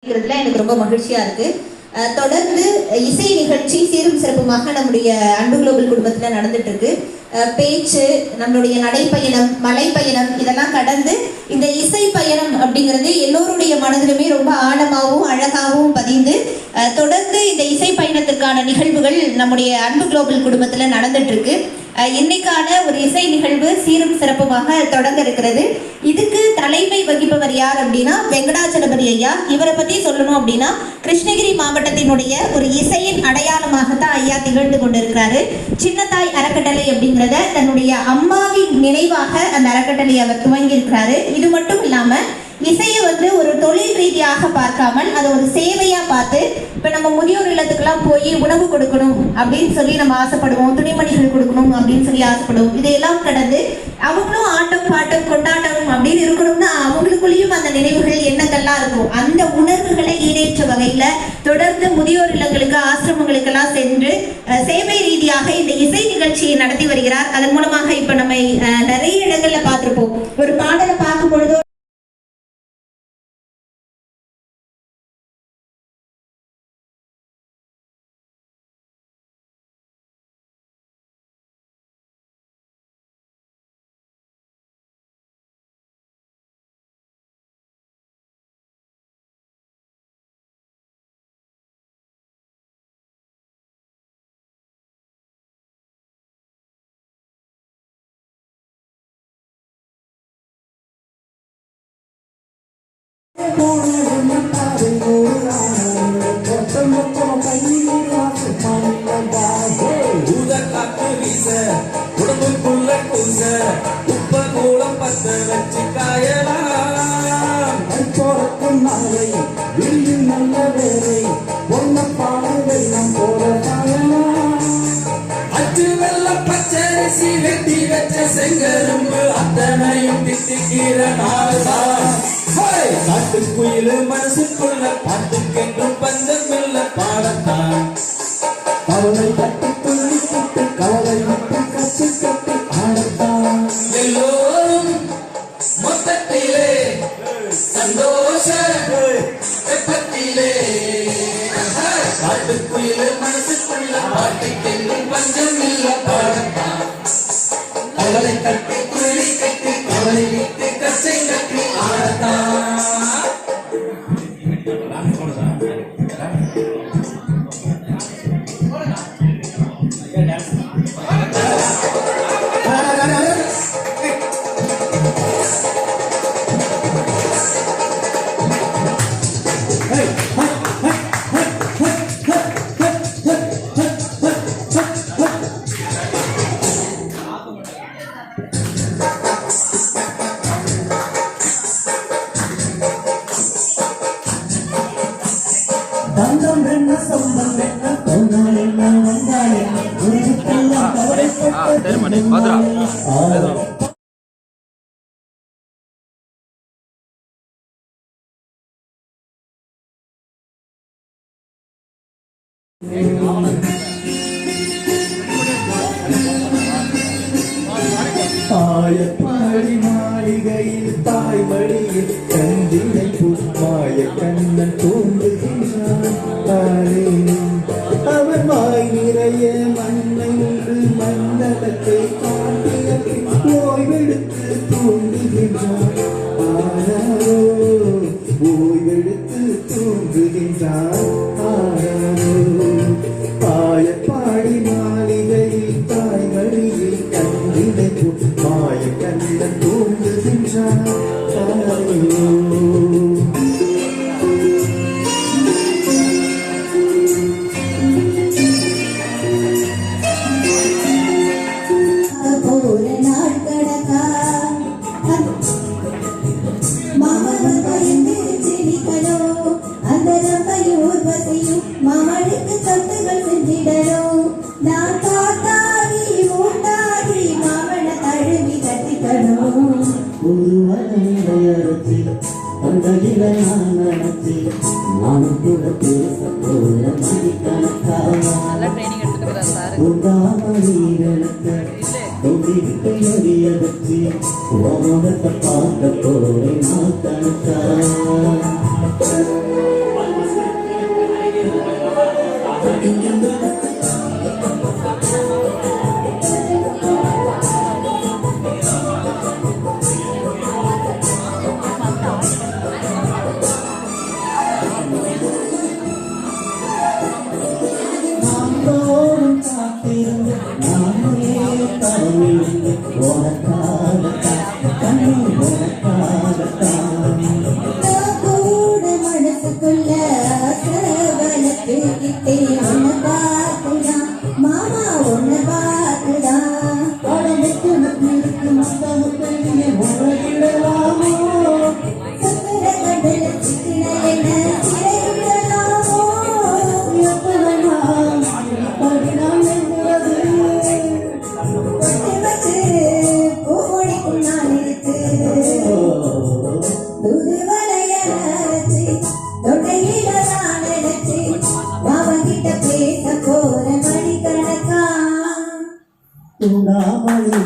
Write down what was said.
எனக்கு ரொம்ப மகிழ்ச்சியா இருக்கு. தொடர்ந்து இசை நிகழ்ச்சி சீரும் சிறப்புமாக நம்முடைய அன்பு குளோபல் குடும்பத்தில் நடந்துட்டு இருக்கு. பேச்சு, நம்மளுடைய நடைப்பயணம், மலைப்பயணம் இதெல்லாம் கடந்து இந்த இசை பயணம் அப்படிங்கிறது எல்லோருடைய மனதிலுமே ரொம்ப ஆழமாகவும் அழகாகவும் பதிந்து தொடர்ந்து இந்த இசை பயணத்திற்கான நிகழ்வுகள் நம்முடைய அன்பு குளோபல் குடும்பத்தில் நடந்துட்டு இருக்கு. இன்னைக்கான ஒரு இசை நிகழ்வு சீரும் சிறப்புமாக தொடங்க இருக்கிறது. இதுக்கு தலைமை வகிப்பவர் யார் அப்படின்னா வெங்கடாச்சலபதி ஐயா. இவரை பத்தி சொல்லணும் அப்படின்னா கிருஷ்ணகிரி மாவட்டத்தினுடைய ஒரு இசையின் அடையாளமாகத்தான் ஐயா திகழ்ந்து கொண்டிருக்கிறாரு. சின்னத்தாய் அறக்கட்டளை அப்படிங்கிறத தன்னுடைய அம்மாவின் நினைவாக அந்த அறக்கட்டளை அவர் துவங்கி இருக்கிறாரு. இது மட்டும் இல்லாம இசையை ஒரு தொழில் ரீதியாக பார்க்காமல் அதை ஒரு சேவையா பார்த்து, இப்ப நம்ம முதியோர் இல்லத்துக்கெல்லாம் போய் உணவு கொடுக்கணும் அப்படின்னு சொல்லி நம்ம ஆசைப்படுவோம், துணிமணிகள் கொடுக்கணும் அப்படின்னு சொல்லி ஆசைப்படுவோம். இதையெல்லாம் கடந்து அவங்களும் ஆட்டம் பாட்டம் கொண்டாட்டம் அப்படின்னு இருக்கணும்னா அவங்களுக்குள்ளேயும் அந்த நினைவுகள் எண்ணங்கள்லாம் இருக்கும். அந்த உணர்வுகளை ஈடேற்ற வகையில தொடர்ந்து முதியோர் இல்லங்களுக்கு ஆசிரமங்களுக்கெல்லாம் சென்று சேவை ரீதியாக இந்த இசை நிகழ்ச்சியை நடத்தி வருகிறார். அதன் மூலமாக இப்ப நம்ம நிறைய இடங்கள்ல பார்த்திருப்போம். ஒரு பாடலை பார்க்கும் பொழுதோ உடம்புக்குள்ள கூச உப்ப கூலம் பத்த வச்சு காயலாம். போறக்கும் நாளை விழியும் நல்ல வேலை பொண்ண பாடலை நம் போற காயலாம். அச்சு வெள்ள பச்சரிசி வெட்டி வச்ச செங்கரும்பு அத்தனையும் திட்டிக்கிற நாள்தான். காட்டுக்குயிலு மனசுக்குள்ள பாட்டுக்கென்றும் பஞ்சமில்ல பாடத்தான். அவனை தட்டி துள்ளி விட்டு கவலை விட்டு கச்சு கட்டி ஆடத்தான். எல்லோரும் மொத்தத்திலே சந்தோஷ வெப்பத்திலே காட்டுக்குயிலு மனசுக்குள்ள பாட்டுக்கென்றும் பஞ்சமில்ல பாடத்தான். அவளை தட்டி துள்ளி கட்டி கவலை விட்டு கச்சை கட்டி ஆடத்தான். பந்தம் என்ன சொந்தம் என்ன பொன்னால் என்ன வந்தால் என்ன உருவுக்கெல்லாம் கவலைப்பட்ட ஆயப்பாடி மாளிகையில் தாய்மடியில் கந்தினை புஷ்மாய கண்ணன் தோன்றுகின்றான். அவன் வாய் நிறைய மண்ணென்று மண்டலத்தை காட்டிய ஓய்வெடுத்து தூங்குகின்றான். ஆனாரோ ஓய்வெடுத்து தூங்குகின்றான். ஆனாரோ ஆயப்பாடி மாளிகையில் தாய்மடியில் கந்தினை மாய கண்ணன் தூங்குகின்றான். மாமனுக்கு சொத்துகள் செஞ்சிடணும். நான் காத்தாடி மூட்டாடி மாமன தழுவி கட்டிக்கணும். ஒருவரையரசி பந்தகில நான் நடத்தி நானும் கூட பேச போல மதிக்கணக்காமீரத்தை தொங்கிட்டு எறியதற்கு உமதத்தை பார்க்க போறேன் நான் கணக்கா. நாள்தோறும் காத்திருந்து நானே தவமிருந்து உனக்காகத்தான் கண்ணே உனக்காகத்தான் நான் கூட மனசுக்குள்ள ஆசை வளர்த்துக்கிட்டே உன்னை பார்த்துதான் மாமா உன்னை பார்த்துதான் கடலுக்கு நம்பிருக்கு மத்தமுத்தையே உறவிடலாமோ சக்கர கடல சிக்கின என்ன சிறையிடலாமோ எத்தனை நாள் இப்படி நான் எங்குறது கொட்டு வச்சு பூவொழிக்கும் நான் இருக்கு புது வலைய அரைச்சி தொட்டையில நான் நினைச்சு அவங்கிட்ட பேச போற மணிக்கணக்கா தூண்டாமணி